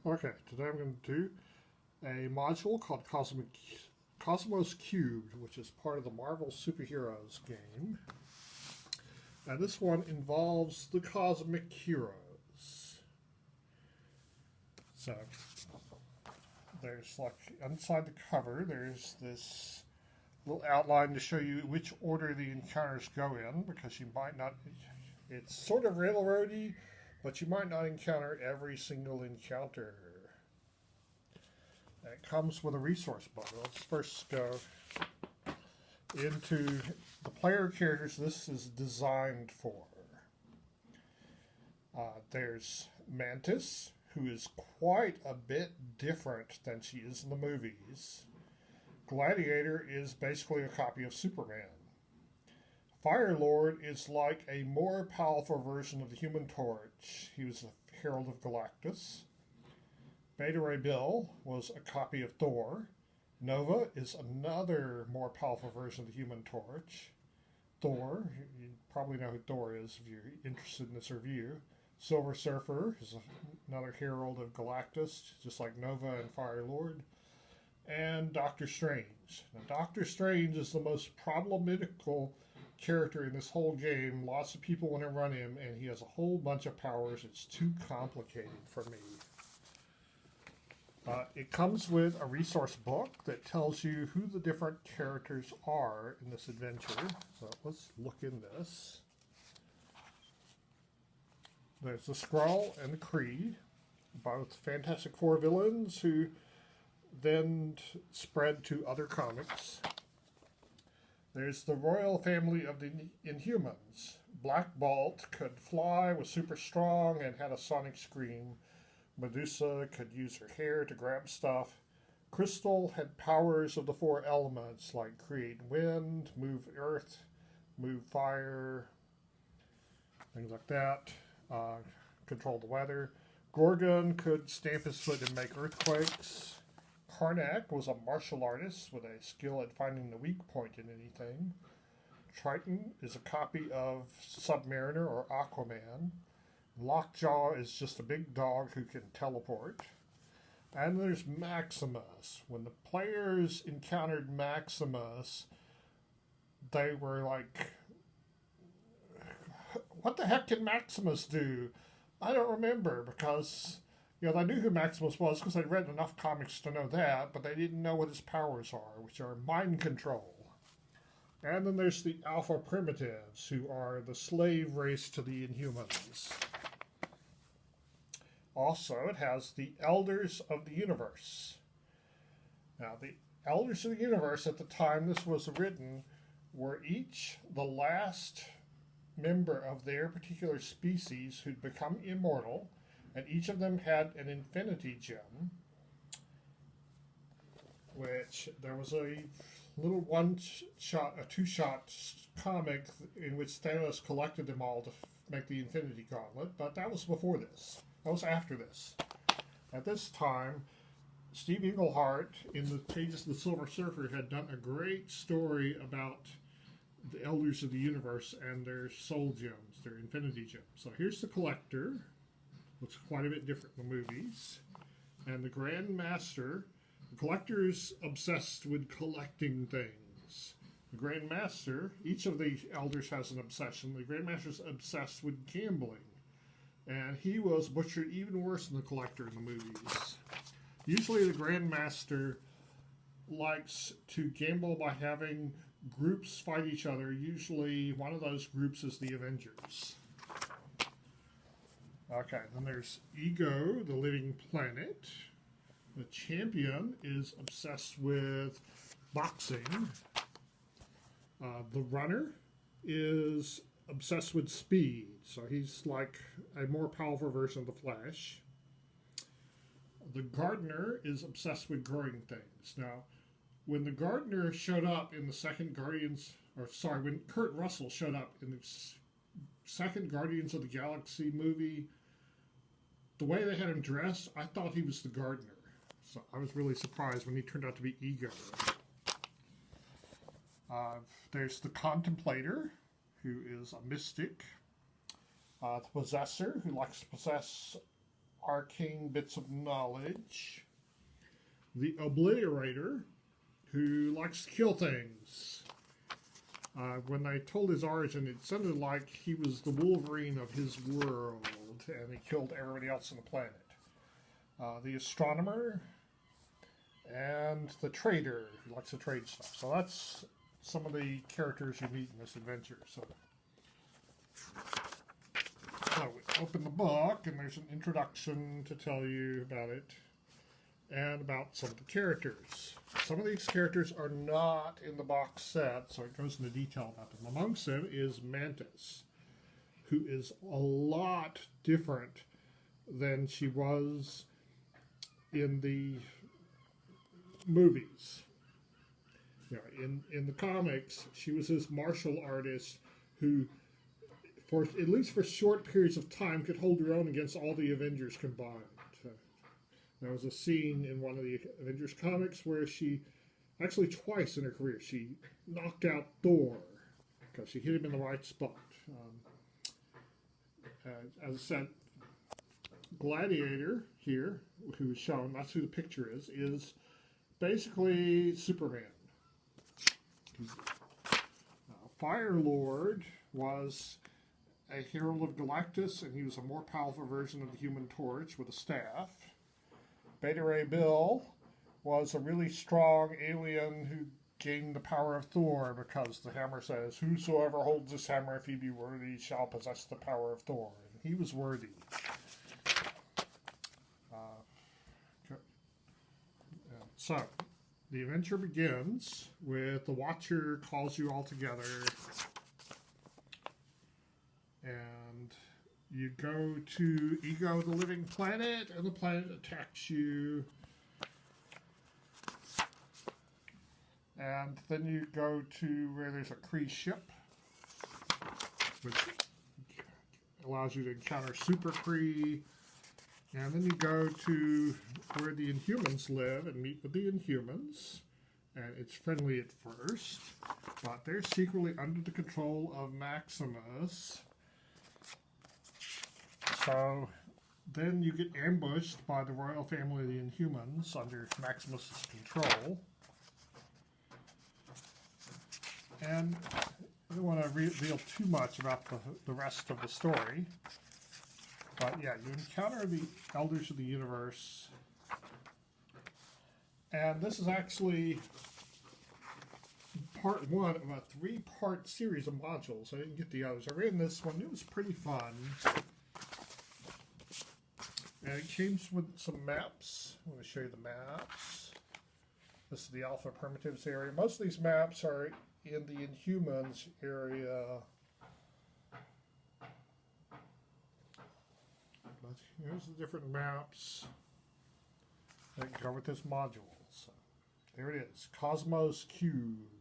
Okay, today I'm going to do a module called Cosmos Cubed, which is part of the Marvel Superheroes game. And this one involves the Cosmic Heroes. So, there's inside the cover, there's this little outline to show you which order the encounters go in, because you might not, it's sort of railroady, but you might not encounter every single encounter. It comes with a resource book. Let's first go into the player characters this is designed for. There's Mantis, who is quite a bit different than she is in the movies. Gladiator is basically a copy of Superman. Firelord is like a more powerful version of the Human Torch. He was a herald of Galactus. Beta Ray Bill was a copy of Thor. Nova is another more powerful version of the Human Torch. Thor, you probably know who Thor is if you're interested in this review. Silver Surfer is another herald of Galactus, just like Nova and Firelord. And Doctor Strange. Now, Doctor Strange is the most problematical character in this whole game. Lots of people want to run him, and he has a whole bunch of powers. It's too complicated for me. It comes with a resource book that tells you who the different characters are in this adventure. So let's look in this. There's the Skrull and the Kree, both Fantastic Four villains who then spread to other comics. There's the royal family of the Inhumans. Black Bolt could fly, was super strong, and had a sonic scream. Medusa could use her hair to grab stuff. Crystal had powers of the four elements, like create wind, move earth, move fire, things like that. Control the weather. Gorgon could stamp his foot and make earthquakes. Karnak was a martial artist with a skill at finding the weak point in anything. Triton is a copy of Submariner or Aquaman. Lockjaw is just a big dog who can teleport. And there's Maximus. When the players encountered Maximus, they were like, what the heck can Maximus do? I don't remember, because they knew who Maximus was because they'd read enough comics to know that, but they didn't know what his powers are, which are mind control. And then there's the Alpha Primitives, who are the slave race to the Inhumans. Also, it has the Elders of the Universe. Now, the Elders of the Universe, at the time this was written, were each the last member of their particular species who'd become immortal, and each of them had an Infinity Gem, which there was a little two-shot comic in which Thanos collected them all to make the Infinity Gauntlet, but that was before this. That was after this. At this time, Steve Englehart, in the pages of the Silver Surfer, had done a great story about the Elders of the Universe and their soul gems, their Infinity Gems. So here's the Collector. Looks quite a bit different in the movies. And the Grand Master. The Collector's obsessed with collecting things. The Grand Master, each of the Elders has an obsession. The Grand Master's obsessed with gambling. And he was butchered even worse than the Collector in the movies. Usually the Grand Master likes to gamble by having groups fight each other. Usually one of those groups is the Avengers. Okay, then there's Ego, the living planet. The Champion is obsessed with boxing. The Runner is obsessed with speed, so he's like a more powerful version of the Flash. The Gardener is obsessed with growing things. Now, when the Gardener showed up in the second when Kurt Russell showed up in the second Guardians of the Galaxy movie, the way they had him dressed, I thought he was the Gardener. So I was really surprised when he turned out to be Ego. There's the Contemplator, who is a mystic. The Possessor, who likes to possess arcane bits of knowledge. The Obliterator, who likes to kill things. When I told his origin, it sounded like he was the Wolverine of his world, and he killed everybody else on the planet. The Astronomer, and the Trader, who likes to trade stuff. So that's some of the characters you meet in this adventure. So we open the book, and there's an introduction to tell you about it, and about some of the characters. Some of these characters are not in the box set, so it goes into detail about them. Amongst them is Mantis, who is a lot different than she was in the movies. You know, in the comics, she was this martial artist who, for at least for short periods of time, could hold her own against all the Avengers combined. There was a scene in one of the Avengers comics where she, actually twice in her career, she knocked out Thor because she hit him in the right spot. As I said, Gladiator here, who is shown, that's who the picture is basically Superman. Firelord was a herald of Galactus, and he was a more powerful version of the Human Torch with a staff. Beta Ray Bill was a really strong alien who gained the power of Thor because the hammer says, "Whosoever holds this hammer, if he be worthy, shall possess the power of Thor." And he was worthy. So, the adventure begins with the Watcher calls you all together, and you go to Ego, the living planet, and the planet attacks you. And then you go to where there's a Kree ship, which allows you to encounter Super Kree. And then you go to where the Inhumans live and meet with the Inhumans. And it's friendly at first, but they're secretly under the control of Maximus. So then you get ambushed by the royal family of the Inhumans under Maximus's control. And I don't want to reveal too much about the rest of the story. But yeah, you encounter the Elders of the Universe. And this is actually part one of a 3-part series of modules. I didn't get the others. I ran this one. It was pretty fun. And it came with some maps. I'm going to show you the maps. This is the Alpha Primitives area. Most of these maps are in the Inhumans area. But here's the different maps that go with this module. So there it is, Cosmos Cube.